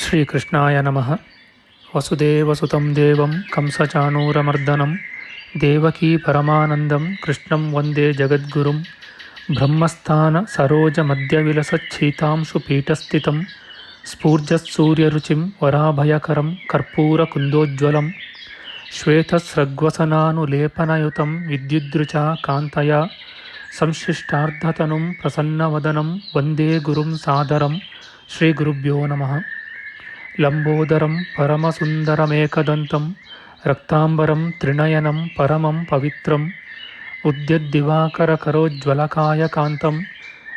ಶ್ರೀಕೃಷ್ಣಾಯ ನಮಃ. ವಸುದೇವಸುತಂ ದೇವಂ ಕಂಸಚಾಣೂರಮರ್ದನಂ ದೇವಕೀ ಪರಮಾನಂದಂ ಕೃಷ್ಣಂ ವಂದೇ ಜಗದ್ಗುರುಂ. ಬ್ರಹ್ಮಸ್ಥಾನ ಸರೋಜ ಮಧ್ಯವಿಲಸಚ್ಛೀತಾಂಶು ಪೀಠಸ್ಥಿತಂ ಸ್ಫೂರ್ಜತ್ಸೂರ್ಯರುಚಿಂ ವರಾಭಯಕರಂ ಕರ್ಪೂರಕುಂದೋಜ್ವಲಂ ಶ್ವೇತಸ್ರಗ್ವಸನಾನುಲೇಪನಯುತಂ ವಿದ್ಯುದ್ರುಚಾ ಕಾಂತಯಾ ಸಂಶ್ಲಿಷ್ಟಾರ್ಧತನುಂ ಪ್ರಸನ್ನವದನಂ ವಂದೇ ಗುರುಂ ಸಾದರಂ. ಶ್ರೀಗುರುಭ್ಯೋ ನಮಃ. ಲಂಬೋದರಂ ಪರಮಸುಂದರಮೇಕದಂತಂ ರಕ್ತಾಂಬರಂ ತ್ರಿನಯನಂ ಪರಮಂ ಪವಿತ್ರಂ ಉದ್ಯದ್ದಿವಾಕರಕರೋಜ್ವಲಕಾಯಕಾಂತಂ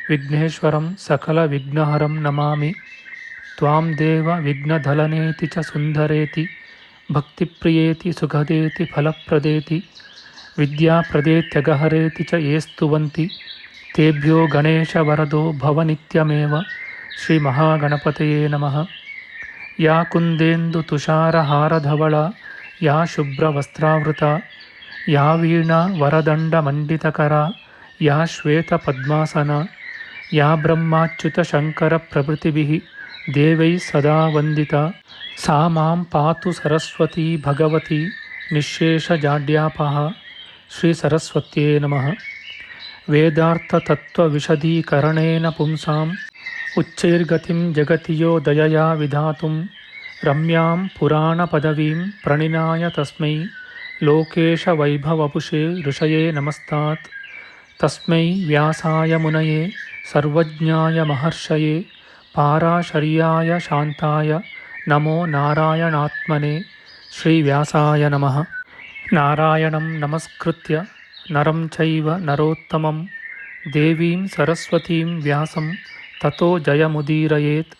ವಿಘ್ನೇಶ್ವರಂ ಸಕಲವಿಘ್ನಹರಂ ನಮಾಮಿ. ತ್ವಾಂ ದೇವ ವಿಘ್ನಧಲನೇತಿ ಚ ಸುಂದರೇತಿ ಭಕ್ತಿಪ್ರಿಯೇತಿ ಸುಖದೇತಿ ಫಲಪ್ರದೇತಿ ವಿದ್ಯಾಪ್ರದೇತ್ಯಗಹರೇತಿ ಚ ಯೇ ಸ್ತುವಂತಿ ತೇಭ್ಯೋ ಗಣೇಶವರದೋ ಭವನಿತ್ಯಮೇವ. ಶ್ರೀಮಹಾಗಣಪತಯೇ ನಮಃ. ಯಾ ಕುಂದೇಂದು ತುಷಾರಹಾರಧವಳ ಯಾ ಶುಭ್ರವಸ್ತ್ರಾವೃತ ಯಾ ವೀಣಾ ವರದಂಡಮಂಡಿತಕರ ಯಾ ಶ್ವೇತಪದ್ಮಾಸನ ಯಾ ಬ್ರಹ್ಮಾಚ್ಯುತಶಂಕರಪ್ರಭೃತಿಭಿಃ ದೇವೈಃ ಸದಾ ವಂದಿತಾ ಸಾ ಮಾಂ ಪಾತು ಸರಸ್ವತೀ ಭಗವತಿ ನಿಶ್ಶೇಷಜಾಡ್ಯಾಪಃ. ಶ್ರೀ ಸರಸ್ವತ್ಯೇ ನಮಃ. ವೇದಾರ್ಥತತ್ವವಿಶದೀಕರಣೇನ ಪುಂಸಾಂ ಉಚ್ಚೈರ್ಗತಿಂ ಜಗತಿ ಯೋ ದಯಯಾ ವಿಧಾತುಂ ರಮ್ಯಾಂ ಪುರಾಣಪದವೀಂ ಪ್ರಣಿನಾಯ ತಸ್ಮೈ ಲೋಕೇಶವೈಭವಪುಷೇ ಋಷಯೇ ನಮಸ್ತಾತ್. ತಸ್ಮೈ ವ್ಯಾಸಾಯ ಮುನಯೇ ಸರ್ವಜ್ಞಾಯ ಮಹರ್ಷಯೇ ಪಾರಾಶರ್ಯಾಯ ಶಾಂತಾಯ ನಮೋ ನಾರಾಯಣಾತ್ಮನೇ. ಶ್ರೀವ್ಯಾಸಾಯ ನಮಃ. ನಾರಾಯಣಂ ನಮಸ್ಕೃತ್ಯ ನರಂ ಚೈವ ನರೋತ್ತಮಂ ದೇವೀಂ ಸರಸ್ವತೀಂ ವ್ಯಾಸಂ ತತೋ ಜಯಮುದೀರಯೇತ್.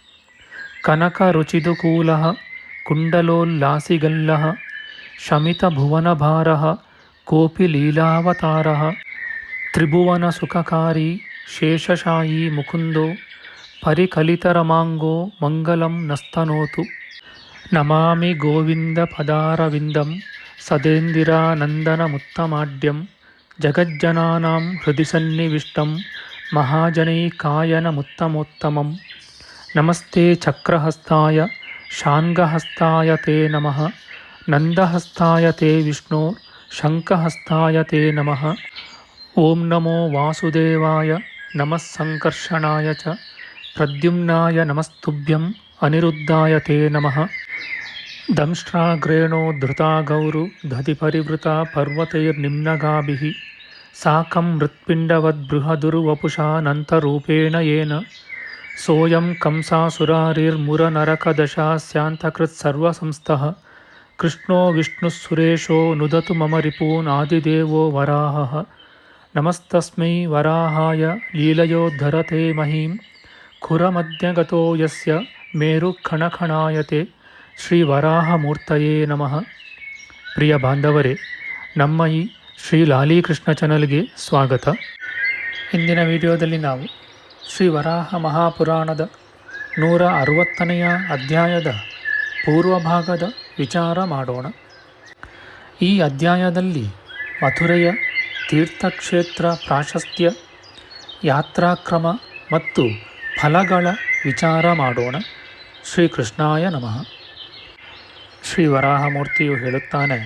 ಕನಕರುಚಿದುಕೂಲಃ ಕುಂಡಲೋಲ್ಲಾಸಿಗಲ್ಲಃ ಶಮಿತಭುವನಭಾರಃ ಕೋಪಿ ಲೀಲಾವತಾರಃ ತ್ರಿಭುವನಸುಖಕಾರಿ ಶೇಷಶಾಯೀ ಮುಕುಂದೋ ಪರಿಕಲಿತರಮಾಂಗೋ ಮಂಗಲಂ ನಸ್ತನೋತು. ನಮಾಮಿ ಗೋವಿಂದಪದಾರವಿಂದಂ ಸದೇಂದಿರಾನಂದನಮುತ್ತಮಾಡ್ಯಂ ಜಗಜ್ಜನಾನಾಂ ಹೃದಿ ಸನ್ನಿವಿಷ್ಟಂ ಮಹಾಜನೈಕಾಯನಮುತ್ತಮೋತ್ತಮಂ. ನಮಸ್ತೆ ಚಕ್ರಹಸ್ತಾಯ ಶಾಂಗಹಸ್ತಾಯ ತೇ ನಮಃ. ನಂದಹಸ್ತಾಯ ತೇ ವಿಷ್ಣೋ ಶಂಖಹಸ್ತಾಯ ತೇ ನಮಃ. ಓಂ ನಮೋ ವಾಸುದೇವಾಯ ನಮಃ ಸಂಕರ್ಷಣಾಯ ಚ ಪ್ರದ್ಯುಮ್ನಾಯ ನಮಸ್ತುಭ್ಯಂ ಅನಿರುದ್ಧಾಯ ತೇ ನಮಃ. ದಂಷ್ಟ್ರಾಗ್ರೇಣೋ ಧೃತಾ ಗೌರು ದಧಿಪರಿವೃತಾ ಪರ್ವತೈರ್ನಿಮ್ನಗಾಭಿಃ ಸಾಕಂ ಮೃತ್ಪಿಂಡವದ್ಬೃಹದುರ್ವಪುಷಾನಂತರೂಪೇಣ ಯೇನ ಸೋಯಂ ಕಂಸಾಸುರಾರಿರ್ಮುರನರಕದಶಾಸ್ಯಾಂತಕೃತ್ಸರ್ವಸಂಸ್ಥಃ ಕೃಷ್ಣೋ ವಿಷ್ಣುಃಸುರೇಶೋ ನುದತು ಮಮ ರಿಪೂನ್ ಆದಿದೇವೋ ವರಾಹಃ. ನಮಸ್ತಸ್ಮೈ ವರಾಹಾಯ ಲೀಲಯೋದ್ಧರತೆ ಮಹೀಂ ಖುರಮಧ್ಯಗತೋ ಯಸ್ಯ ಮೇರುಖಣಖಣಾಯತೆ. ಶ್ರೀ ವರಾಹಮೂರ್ತಯೇ ನಮಃ. ಪ್ರಿಯ ಬಾಂಧವರೇ, ನಮ್ಮ ಈ ಶ್ರೀ ಲಾಲೀಕೃಷ್ಣ ಚಾನಲ್ಗೆ ಸ್ವಾಗತ. ಇಂದಿನ ವಿಡಿಯೋದಲ್ಲಿ ನಾವು ಶ್ರೀ ವರಾಹ ಮಹಾಪುರಾಣದ 160ನೆಯ ಅಧ್ಯಾಯದ ಪೂರ್ವಭಾಗದ ವಿಚಾರ ಮಾಡೋಣ. ಈ ಅಧ್ಯಾಯದಲ್ಲಿ ಮಥುರೆಯ ತೀರ್ಥಕ್ಷೇತ್ರ ಪ್ರಾಶಸ್ತ್ಯ, ಯಾತ್ರಾಕ್ರಮ ಮತ್ತು ಫಲಗಳ ವಿಚಾರ ಮಾಡೋಣ. ಶ್ರೀಕೃಷ್ಣಾಯ ನಮಃ. ಶ್ರೀ ವರಾಹಮೂರ್ತಿಯು ಹೇಳುತ್ತಾನೆ,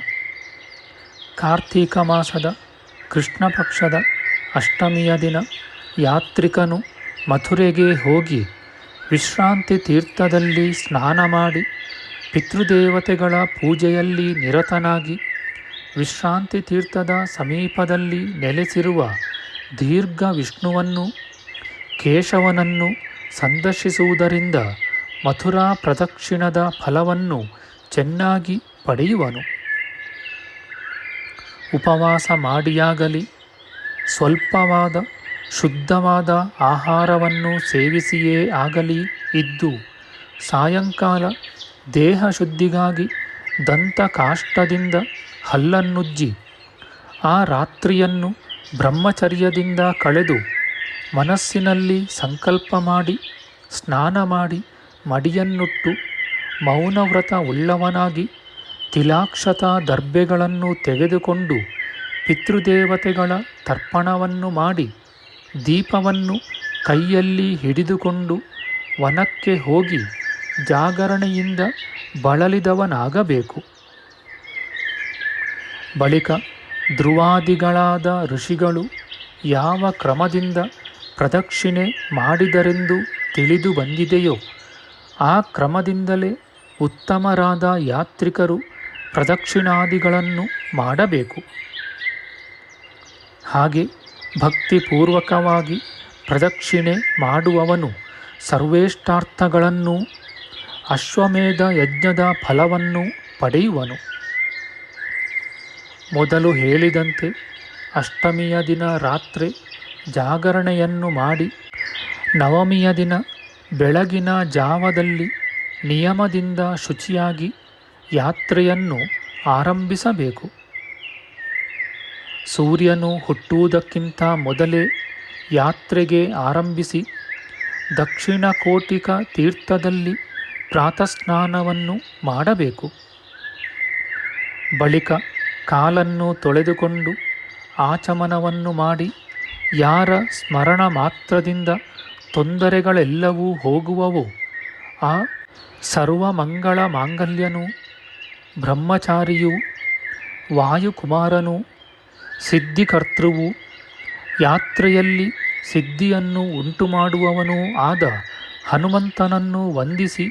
ಕಾರ್ತೀಕ ಮಾಸದ ಕೃಷ್ಣ ಪಕ್ಷದ ಅಷ್ಟಮಿಯ ದಿನ ಯಾತ್ರಿಕನು ಮಥುರೆಗೆ ಹೋಗಿ ವಿಶ್ರಾಂತಿ ತೀರ್ಥದಲ್ಲಿ ಸ್ನಾನ ಮಾಡಿ ಪಿತೃದೇವತೆಗಳ ಪೂಜೆಯಲ್ಲಿ ನಿರತನಾಗಿ ವಿಶ್ರಾಂತಿ ತೀರ್ಥದ ಸಮೀಪದಲ್ಲಿ ನೆಲೆಸಿರುವ ದೀರ್ಘ ವಿಷ್ಣುವನ್ನು ಕೇಶವನನ್ನು ಸಂದರ್ಶಿಸುವುದರಿಂದ ಮಥುರಾ ಪ್ರದಕ್ಷಿಣದ ಫಲವನ್ನು ಚೆನ್ನಾಗಿ ಪಡೆಯುವನು. ಉಪವಾಸ ಮಾಡಿಯಾಗಲಿ ಸ್ವಲ್ಪವಾದ ಶುದ್ಧವಾದ ಆಹಾರವನ್ನು ಸೇವಿಸಿಯೇ ಆಗಲಿ ಇದ್ದು ಸಾಯಂಕಾಲ ದೇಹ ಶುದ್ಧಿಗಾಗಿ ದಂತಕಾಷ್ಟದಿಂದ ಹಲ್ಲನ್ನುಜ್ಜಿ ಆ ರಾತ್ರಿಯನ್ನು ಬ್ರಹ್ಮಚರ್ಯದಿಂದ ಕಳೆದು ಮನಸ್ಸಿನಲ್ಲಿ ಸಂಕಲ್ಪ ಮಾಡಿ ಸ್ನಾನ ಮಾಡಿ ಮಡಿಯನ್ನುಟ್ಟು ಮೌನವ್ರತ ಉಳ್ಳವನಾಗಿ ತಿಲಾಕ್ಷತಾ ದರ್ಬೆಗಳನ್ನು ತೆಗೆದುಕೊಂಡು ಪಿತೃದೇವತೆಗಳ ತರ್ಪಣವನ್ನು ಮಾಡಿ ದೀಪವನ್ನು ಕೈಯಲ್ಲಿ ಹಿಡಿದುಕೊಂಡು ವನಕ್ಕೆ ಹೋಗಿ ಜಾಗರಣೆಯಿಂದ ಬಳಲಿದವನಾಗಬೇಕು. ಬಳಿಕ ಧ್ರುವಾದಿಗಳಾದ ಋಷಿಗಳು ಯಾವ ಕ್ರಮದಿಂದ ಪ್ರದಕ್ಷಿಣೆ ಮಾಡಿದರೆಂದು ತಿಳಿದು ಬಂದಿದೆಯೋ ಆ ಕ್ರಮದಿಂದಲೇ ಉತ್ತಮರಾದ ಯಾತ್ರಿಕರು ಪ್ರದಕ್ಷಿಣಾದಿಗಳನ್ನು ಮಾಡಬೇಕು. ಹಾಗೆ ಭಕ್ತಿಪೂರ್ವಕವಾಗಿ ಪ್ರದಕ್ಷಿಣೆ ಮಾಡುವವನು ಸರ್ವೇಷ್ಟಾರ್ಥಗಳನ್ನೂ ಅಶ್ವಮೇಧ ಯಜ್ಞದ ಫಲವನ್ನು ಪಡೆಯುವನು. ಮೊದಲು ಹೇಳಿದಂತೆ ಅಷ್ಟಮಿಯ ದಿನ ರಾತ್ರಿ ಜಾಗರಣೆಯನ್ನು ಮಾಡಿ ನವಮಿಯ ದಿನ ಬೆಳಗಿನ ಜಾವದಲ್ಲಿ ನಿಯಮದಿಂದ ಶುಚಿಯಾಗಿ ಯಾತ್ರೆಯನ್ನು ಆರಂಭಿಸಬೇಕು. ಸೂರ್ಯನು ಹುಟ್ಟುವುದಕ್ಕಿಂತ ಮೊದಲೇ ಯಾತ್ರೆಗೆ ಆರಂಭಿಸಿ ದಕ್ಷಿಣ ಕೋಟಿಕ ತೀರ್ಥದಲ್ಲಿ ಪ್ರಾತಃಸ್ನಾನವನ್ನು ಮಾಡಬೇಕು. ಬಳಿಕ ಕಾಲನ್ನು ತೊಳೆದುಕೊಂಡು ಆಚಮನವನ್ನು ಮಾಡಿ ಯಾರ ಸ್ಮರಣ ಮಾತ್ರದಿಂದ ತೊಂದರೆಗಳೆಲ್ಲವೂ ಹೋಗುವವೋ ಆ ಸರ್ವಮಂಗಳ ಮಾಂಗಲ್ಯನು, ಬ್ರಹ್ಮಚಾರಿಯೂ ವಾಯುಕುಮಾರನೂ ಸಿದ್ಧಿಕರ್ತೃವು, ಯಾತ್ರೆಯಲ್ಲಿ ಸಿದ್ಧಿಯನ್ನು ಉಂಟುಮಾಡುವವನೂ ಆದ ಹನುಮಂತನನ್ನು ವಂದಿಸಿ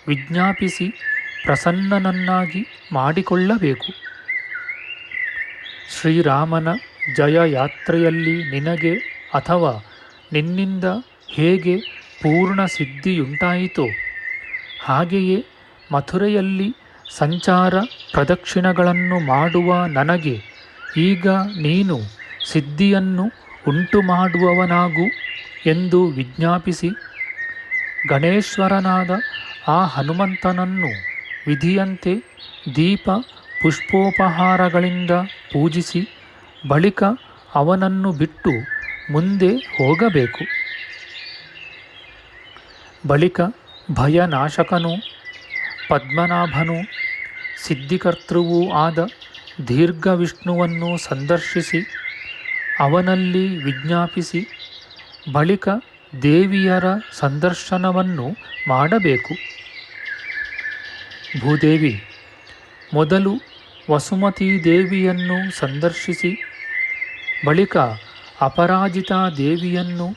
ವಿಜ್ಞಾಪಿಸಿ ಪ್ರಸನ್ನನನ್ನಾಗಿ ಮಾಡಿಕೊಳ್ಳಬೇಕು. ಶ್ರೀರಾಮನ ಜಯ ಯಾತ್ರೆಯಲ್ಲಿ ನಿನಗೆ ಅಥವಾ ನಿನ್ನಿಂದ ಹೇಗೆ ಪೂರ್ಣ ಸಿದ್ಧಿಯುಂಟಾಯಿತೋ ಹಾಗೆಯೇ ಮಥುರೆಯಲ್ಲಿ ಸಂಚಾರ ಪ್ರದಕ್ಷಿಣೆಗಳನ್ನು ಮಾಡುವ ನನಗೆ ಈಗ ನೀನು ಸಿದ್ಧಿಯನ್ನು ಉಂಟು ಮಾಡುವವನಾಗು ಎಂದು ವಿಜ್ಞಾಪಿಸಿ ಗಣೇಶ್ವರನಾದ ಆ ಹನುಮಂತನನ್ನು ವಿಧಿಯಂತೆ ದೀಪ ಪುಷ್ಪೋಪಹಾರಗಳಿಂದ ಪೂಜಿಸಿ ಬಳಿಕ ಅವನನ್ನು ಬಿಟ್ಟು ಮುಂದೆ ಹೋಗಬೇಕು. ಬಳಿಕ ಭಯನಾಶಕನೂ ಪದ್ಮನಾಭನೂ ಸಿದ್ಧಿಕರ್ತೃವೂ ಆದ ದೀರ್ಘವಿಷ್ಣುವನ್ನು ಸಂದರ್ಶಿಸಿ ಅವನಲ್ಲಿ ವಿಜ್ಞಾಪಿಸಿ ಬಳಿಕ ದೇವಿಯರ ಸಂದರ್ಶನವನ್ನು ಮಾಡಬೇಕು. ಭೂದೇವಿ ಮೊದಲು ವಸುಮತೀ ದೇವಿಯನ್ನು ಸಂದರ್ಶಿಸಿ ಬಳಿಕ ಅಪರಾಜಿತಾ ದೇವಿಯನ್ನು,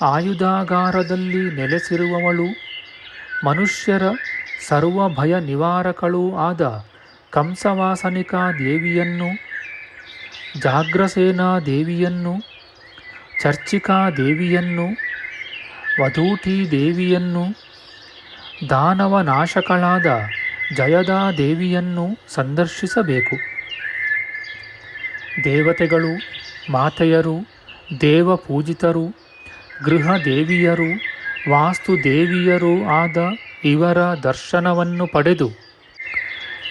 ಆಯುಧಾಗಾರದಲ್ಲಿ ನೆಲೆಸಿರುವವಳು, ಮನುಷ್ಯರ ಸರ್ವ ಭಯ ನಿವಾರಕಳೂ ಆದ ಕಂಸವಾಸನಿಕಾ ದೇವಿಯನ್ನು, ಜಾಗ್ರಸೇನಾ ದೇವಿಯನ್ನು, ಚರ್ಚಿಕಾ ದೇವಿಯನ್ನು, ವಧೂಠಿ ದೇವಿಯನ್ನು, ದಾನವನಾಶಕಳಾದ ಜಯದಾ ದೇವಿಯನ್ನು ಸಂದರ್ಶಿಸಬೇಕು. ದೇವತೆಗಳು, ಮಾತೆಯರು, ದೇವಪೂಜಿತರು, ಗೃಹ ದೇವಿಯರು, ವಾಸ್ತುದೇವಿಯರೂ ಆದ ಇವರ ದರ್ಶನವನ್ನು ಪಡೆದು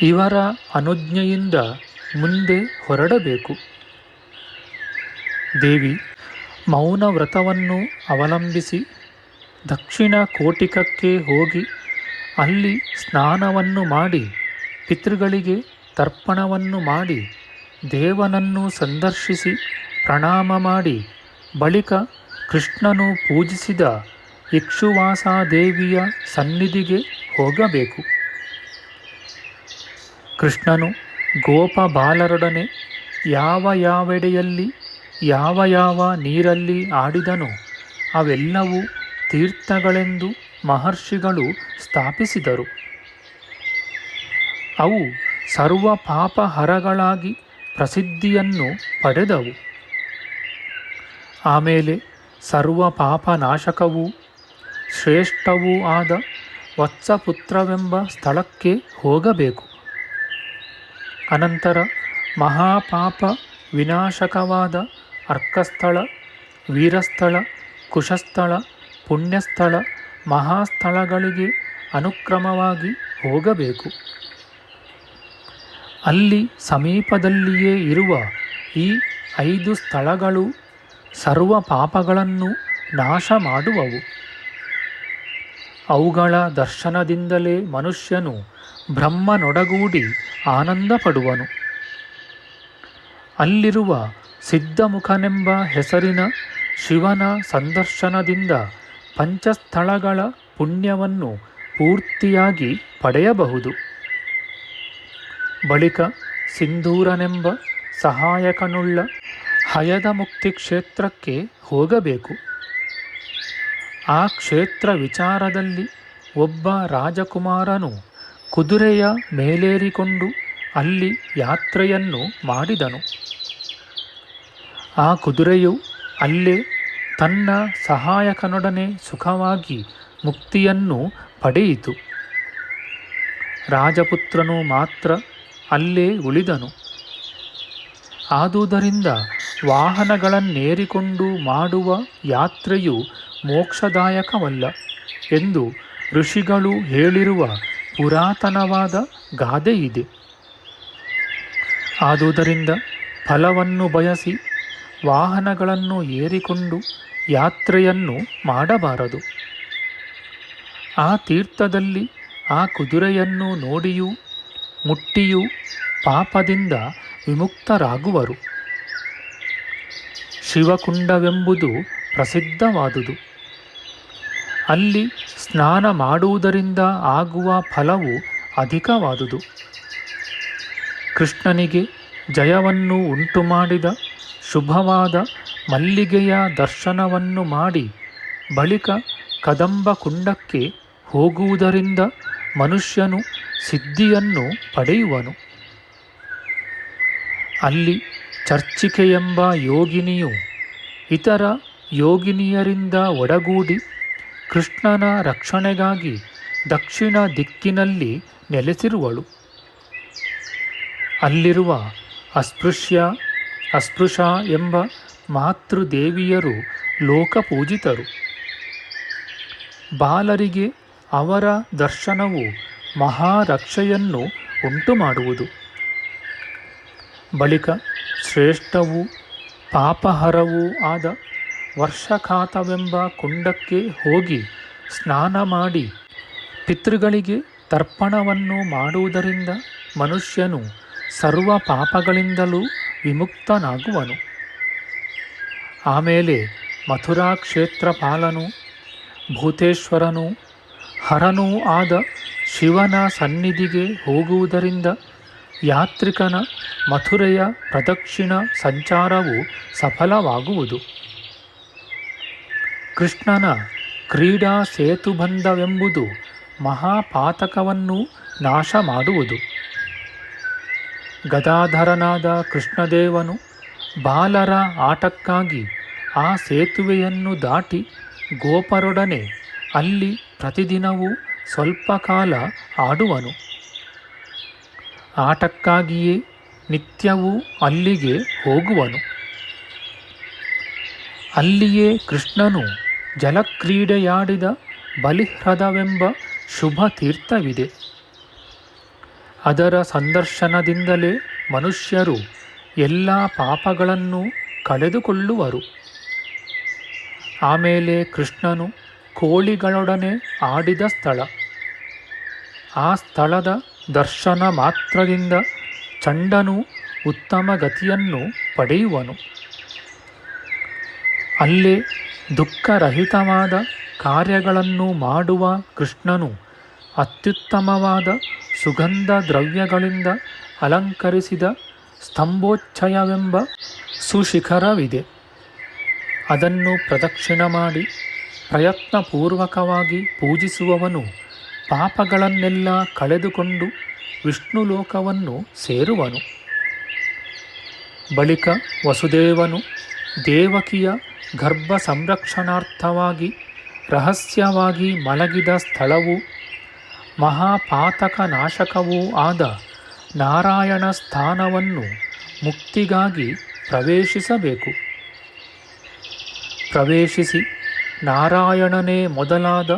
ಇವರ ಅನುಜ್ಞೆಯಿಂದ ಮುಂದೆ ಹೊರಡಬೇಕು. ದೇವಿ ಮೌನ ವ್ರತವನ್ನು ಅವಲಂಬಿಸಿ ದಕ್ಷಿಣ ಕೋಟಿಕಕ್ಕೆ ಹೋಗಿ ಅಲ್ಲಿ ಸ್ನಾನವನ್ನು ಮಾಡಿ ಪಿತೃಗಳಿಗೆ ತರ್ಪಣವನ್ನು ಮಾಡಿ ದೇವನನ್ನು ಸಂದರ್ಶಿಸಿ ಪ್ರಣಾಮ ಮಾಡಿ ಬಳಿಕ ಕೃಷ್ಣನು ಪೂಜಿಸಿದ ಇಕ್ಷುವಾಸಾದೇವಿಯ ಸನ್ನಿಧಿಗೆ ಹೋಗಬೇಕು. ಕೃಷ್ಣನು ಗೋಪ ಬಾಲರೊಡನೆ ಯಾವ ಯಾವೆಡೆಯಲ್ಲಿ ಯಾವ ಯಾವ ನೀರಲ್ಲಿ ಆಡಿದನೋ ಅವೆಲ್ಲವೂ ತೀರ್ಥಗಳೆಂದು ಮಹರ್ಷಿಗಳು ಸ್ಥಾಪಿಸಿದರು. ಅವು ಸರ್ವ ಪಾಪಹರಗಳಾಗಿ ಪ್ರಸಿದ್ಧಿಯನ್ನು ಪಡೆದವು. ಆಮೇಲೆ ಸರ್ವ ಪಾಪನಾಶಕವೂ ಶ್ರೇಷ್ಠವೂ ಆದ ವತ್ಸಪುತ್ರವೆಂಬ ಸ್ಥಳಕ್ಕೆ ಹೋಗಬೇಕು. ಅನಂತರ ಮಹಾಪಾಪ ವಿನಾಶಕವಾದ ಅರ್ಕಸ್ಥಳ, ವೀರಸ್ಥಳ, ಕುಶಸ್ಥಳ, ಪುಣ್ಯಸ್ಥಳ, ಮಹಾಸ್ಥಳಗಳಿಗೆ ಅನುಕ್ರಮವಾಗಿ ಹೋಗಬೇಕು. ಅಲ್ಲಿ ಸಮೀಪದಲ್ಲಿಯೇ ಇರುವ ಈ 5 ಸ್ಥಳಗಳು ಸರ್ವ ಪಾಪಗಳನ್ನು ನಾಶ ಮಾಡುವವು. ಅವುಗಳ ದರ್ಶನದಿಂದಲೇ ಮನುಷ್ಯನು ಬ್ರಹ್ಮನೊಡಗೂಡಿ ಆನಂದ ಪಡುವನು. ಅಲ್ಲಿರುವ ಸಿದ್ಧಮುಖನೆಂಬ ಹೆಸರಿನ ಶಿವನ ಸಂದರ್ಶನದಿಂದ ಪಂಚಸ್ಥಳಗಳ ಪುಣ್ಯವನ್ನು ಪೂರ್ತಿಯಾಗಿ ಪಡೆಯಬಹುದು. ಬಳಿಕ ಸಿಂಧೂರನೆಂಬ ಸಹಾಯಕನುಳ್ಳ ಹಯದ ಮುಕ್ತಿ ಕ್ಷೇತ್ರಕ್ಕೆ ಹೋಗಬೇಕು. ಆ ಕ್ಷೇತ್ರ ವಿಚಾರದಲ್ಲಿ ಒಬ್ಬ ರಾಜಕುಮಾರನು ಕುದುರೆಯ ಮೇಲೇರಿಕೊಂಡು ಅಲ್ಲಿ ಯಾತ್ರೆಯನ್ನು ಮಾಡಿದನು. ಆ ಕುದುರೆಯು ಅಲ್ಲೇ ತನ್ನ ಸಹಾಯಕನೊಡನೆ ಸುಖವಾಗಿ ಮುಕ್ತಿಯನ್ನು ಪಡೆಯಿತು. ರಾಜಪುತ್ರನು ಮಾತ್ರ ಅಲ್ಲೇ ಉಳಿದನು. ಆದುದರಿಂದ ವಾಹನಗಳನ್ನೇರಿಕೊಂಡು ಮಾಡುವ ಯಾತ್ರೆಯು ಮೋಕ್ಷದಾಯಕವಲ್ಲ ಎಂದು ಋಷಿಗಳು ಹೇಳಿರುವ ಪುರಾತನವಾದ ಗಾದೆಯಿದೆ. ಆದುದರಿಂದ ಫಲವನ್ನು ಬಯಸಿ ವಾಹನಗಳನ್ನು ಏರಿಕೊಂಡು ಯಾತ್ರೆಯನ್ನು ಮಾಡಬಾರದು. ಆ ತೀರ್ಥದಲ್ಲಿ ಆ ಕುದುರೆಯನ್ನು ನೋಡಿಯೂ ಮುಟ್ಟಿಯೂ ಪಾಪದಿಂದ ವಿಮುಕ್ತರಾಗುವರು. ಶಿವಕುಂಡವೆಂಬುದು ಪ್ರಸಿದ್ಧವಾದುದು. ಅಲ್ಲಿ ಸ್ನಾನ ಮಾಡುವುದರಿಂದ ಆಗುವ ಫಲವು ಅಧಿಕವಾದುದು. ಕೃಷ್ಣನಿಗೆ ಜಯವನ್ನು ಉಂಟುಮಾಡಿದ ಶುಭವಾದ ಮಲ್ಲಿಗೆಯ ದರ್ಶನವನ್ನು ಮಾಡಿ ಬಳಿಕ ಕದಂಬ ಕುಂಡಕ್ಕೆ ಹೋಗುವುದರಿಂದ ಮನುಷ್ಯನು ಸಿದ್ಧಿಯನ್ನು ಪಡೆಯುವನು. ಅಲ್ಲಿ ಚರ್ಚಿಕೆಯೆಂಬ ಯೋಗಿನಿಯು ಇತರ ಯೋಗಿನಿಯರಿಂದ ಒಡಗೂಡಿ ಕೃಷ್ಣನ ರಕ್ಷಣೆಗಾಗಿ ದಕ್ಷಿಣ ದಿಕ್ಕಿನಲ್ಲಿ ನೆಲೆಸಿರುವಳು. ಅಲ್ಲಿರುವ ಅಸ್ಪೃಶ ಎಂಬ ಮಾತೃದೇವಿಯರು ಲೋಕಪೂಜಿತರು. ಬಾಲರಿಗೆ ಅವರ ದರ್ಶನವು ಮಹಾರಕ್ಷೆಯನ್ನು ಉಂಟುಮಾಡುವುದು. ಬಳಿಕ ಶ್ರೇಷ್ಠವೂ ಪಾಪಹರವೂ ಆದ ವರ್ಷಖಾತವೆಂಬ ಕುಂಡಕ್ಕೆ ಹೋಗಿ ಸ್ನಾನ ಮಾಡಿ ಪಿತೃಗಳಿಗೆ ತರ್ಪಣವನ್ನು ಮಾಡುವುದರಿಂದ ಮನುಷ್ಯನು ಸರ್ವ ಪಾಪಗಳಿಂದಲೂ ವಿಮುಕ್ತನಾಗುವನು. ಆಮೇಲೆ ಮಥುರಾ ಕ್ಷೇತ್ರಪಾಲನೂ ಭೂತೇಶ್ವರನೂ ಹರನೂ ಆದ ಶಿವನ ಸನ್ನಿಧಿಗೆ ಹೋಗುವುದರಿಂದ ಯಾತ್ರಿಕನ ಮಥುರೆಯ ಪ್ರದಕ್ಷಿಣ ಸಂಚಾರವು ಸಫಲವಾಗುವುದು. ಕೃಷ್ಣನ ಕ್ರೀಡಾ ಸೇತುಬಂಧವೆಂಬುದು ಮಹಾಪಾತಕವನ್ನು ನಾಶ ಮಾಡುವುದು. ಗದಾಧರನಾದ ಕೃಷ್ಣದೇವನು ಬಾಲರ ಆಟಕ್ಕಾಗಿ ಆ ಸೇತುವೆಯನ್ನು ದಾಟಿ ಗೋಪರೊಡನೆ ಅಲ್ಲಿ ಪ್ರತಿದಿನವೂ ಸ್ವಲ್ಪ ಕಾಲ ಆಡುವನು. ಆಟಕ್ಕಾಗಿಯೇ ನಿತ್ಯವೂ ಅಲ್ಲಿಗೆ ಹೋಗುವನು. ಅಲ್ಲಿಯೇ ಕೃಷ್ಣನು ಜಲಕ್ರೀಡೆಯಾಡಿದ ಬಲಿಹ್ರದವೆಂಬ ಶುಭ ತೀರ್ಥವಿದೆ. ಅದರ ಸಂದರ್ಶನದಿಂದಲೇ ಮನುಷ್ಯರು ಎಲ್ಲ ಪಾಪಗಳನ್ನು ಕಳೆದುಕೊಳ್ಳುವರು. ಆಮೇಲೆ ಕೃಷ್ಣನು ಕೋಳಿಗಳೊಡನೆ ಆಡಿದ ಸ್ಥಳ. ಆ ಸ್ಥಳದ ದರ್ಶನ ಮಾತ್ರದಿಂದ ಚಂಡನು ಉತ್ತಮ ಗತಿಯನ್ನು ಪಡೆಯುವನು. ಅಲ್ಲೇ ದುಃಖರಹಿತವಾದ ಕಾರ್ಯಗಳನ್ನು ಮಾಡುವ ಕೃಷ್ಣನು ಅತ್ಯುತ್ತಮವಾದ ಸುಗಂಧ ದ್ರವ್ಯಗಳಿಂದ ಅಲಂಕರಿಸಿದ ಸ್ತಂಭೋಚ್ಛಯವೆಂಬ ಸುಶಿಖರವಿದೆ. ಅದನ್ನು ಪ್ರದಕ್ಷಿಣ ಮಾಡಿ ಪ್ರಯತ್ನಪೂರ್ವಕವಾಗಿ ಪೂಜಿಸುವವನು ಪಾಪಗಳನ್ನೆಲ್ಲ ಕಳೆದುಕೊಂಡು ವಿಷ್ಣು ಲೋಕವನ್ನು ಸೇರುವನು. ಬಳಿಕ ವಸುದೇವನು ದೇವಕಿಯ ಗರ್ಭ ಸಂರಕ್ಷಣಾರ್ಥವಾಗಿ ರಹಸ್ಯವಾಗಿ ಮಲಗಿದ ಸ್ಥಳವೂ ಮಹಾಪಾತಕ ನಾಶಕವೂ ಆದ ನಾರಾಯಣ ಸ್ಥಾನವನ್ನು ಮುಕ್ತಿಗಾಗಿ ಪ್ರವೇಶಿಸಬೇಕು. ಪ್ರವೇಶಿಸಿ ನಾರಾಯಣನೇ ಮೊದಲಾದ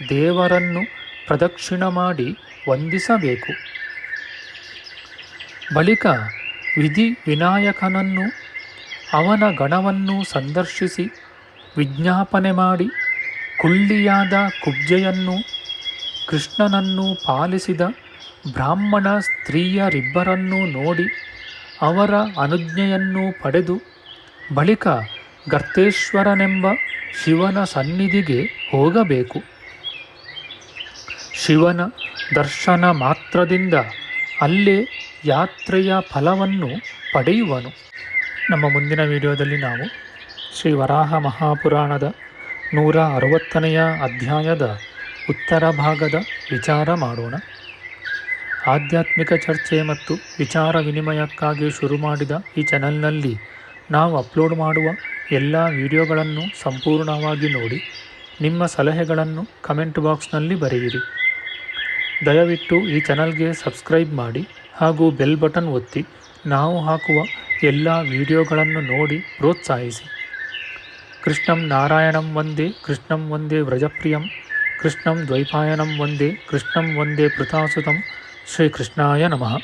ದೇವರನ್ನು ಪ್ರದಕ್ಷಿಣ ಮಾಡಿ ವಂದಿಸಬೇಕು. ಬಳಿಕ ವಿಧಿ ವಿನಾಯಕನನ್ನು ಅವನ ಗಣವನ್ನು ಸಂದರ್ಶಿಸಿ ವಿಜ್ಞಾಪನೆ ಮಾಡಿ ಕುಳ್ಳಿಯಾದ ಕುಬ್ಜೆಯನ್ನು ಕೃಷ್ಣನನ್ನು ಪಾಲಿಸಿದ ಬ್ರಾಹ್ಮಣ ಸ್ತ್ರೀಯರಿಬ್ಬರನ್ನೂ ನೋಡಿ ಅವರ ಅನುಜ್ಞೆಯನ್ನು ಪಡೆದು ಬಳಿಕ ಗರ್ತೇಶ್ವರನೆಂಬ ಶಿವನ ಸನ್ನಿಧಿಗೆ ಹೋಗಬೇಕು. ಶಿವನ ದರ್ಶನ ಮಾತ್ರದಿಂದ ಅಲ್ಲೇ ಯಾತ್ರೆಯ ಫಲವನ್ನು ಪಡೆಯುವನು. ನಮ್ಮ ಮುಂದಿನ ವಿಡಿಯೋದಲ್ಲಿ ನಾವು ಶ್ರೀ ವರಾಹ ಮಹಾಪುರಾಣದ 160ನೆಯ ಅಧ್ಯಾಯದ ಉತ್ತರ ಭಾಗದ ವಿಚಾರ ಮಾಡೋಣ. ಆಧ್ಯಾತ್ಮಿಕ ಚರ್ಚೆ ಮತ್ತು ವಿಚಾರ ವಿನಿಮಯಕ್ಕಾಗಿ ಶುರು ಮಾಡಿದ ಈ ಚಾನಲ್ನಲ್ಲಿ ನಾವು ಅಪ್ಲೋಡ್ ಮಾಡುವ ಎಲ್ಲ ವಿಡಿಯೋಗಳನ್ನು ಸಂಪೂರ್ಣವಾಗಿ ನೋಡಿ ನಿಮ್ಮ ಸಲಹೆಗಳನ್ನು ಕಮೆಂಟ್ ಬಾಕ್ಸ್ನಲ್ಲಿ ಬರೆಯಿರಿ. ದಯವಿಟ್ಟು ಈ ಚಾನಲ್ಗೆ ಸಬ್ಸ್ಕ್ರೈಬ್ ಮಾಡಿ ಹಾಗೂ ಬೆಲ್ ಬಟನ್ ಒತ್ತಿ ನಾವು ಹಾಕುವ ಎಲ್ಲ ವಿಡಿಯೋಗಳನ್ನು ನೋಡಿ ಪ್ರೋತ್ಸಾಹಿಸಿ. ಕೃಷ್ಣಂ ನಾರಾಯಣಂ ವಂದೇ ಕೃಷ್ಣಂ ವಂದೇ ವ್ರಜಪ್ರಿಯಂ ಕೃಷ್ಣಂ ದ್ವೈಪಾಯನಂ ವಂದೇ ಕೃಷ್ಣಂ ವಂದೇ ಪೃಥಾಸುತಂ. ಶ್ರೀಕೃಷ್ಣಾಯ ನಮಃ.